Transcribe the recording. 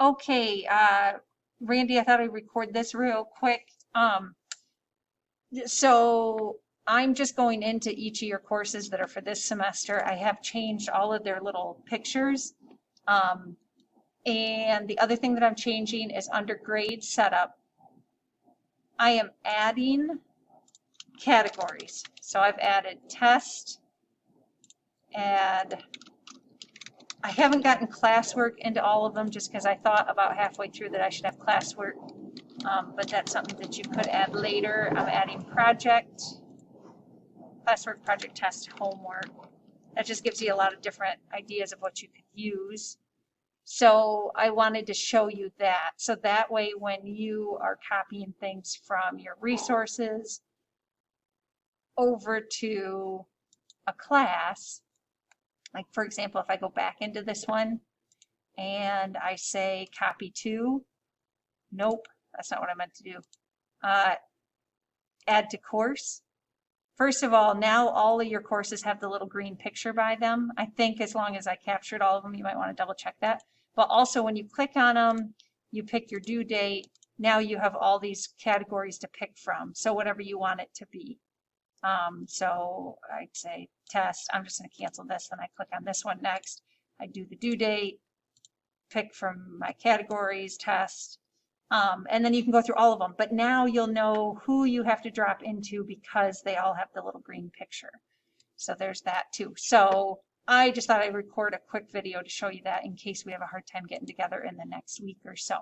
Okay, Randy, I thought I'd record this real quick. So I'm just going into each of your courses that are for this semester. I have changed all of their little pictures. Um, and the other thing that I'm changing is under grade setup. I am adding categories. So I've added test, add I haven't gotten classwork into all of them just because I thought about halfway through that I should have classwork, but that's something that you could add later. I'm adding project, classwork, project, test, homework. That just gives you a lot of different ideas of what you could use. So I wanted to show you that. So that way when you are copying things from your resources over to a class, like for example, if I go back into this one, and I say copy to, nope, that's not what I meant to do. Add to course. First of all, now all of your courses have the little green picture by them. I think as long as I captured all of them, you might want to double check that. But also when you click on them, you pick your due date. Now you have all these categories to pick from. So whatever you want it to be. So I'd say test. I'm just going to cancel this. Then I click on this one next. I do the due date, pick from my categories, test, and then you can go through all of them. But now you'll know who you have to drop into because they all have the little green picture. So there's that too. So I just thought I'd record a quick video to show you that in case we have a hard time getting together in the next week or so.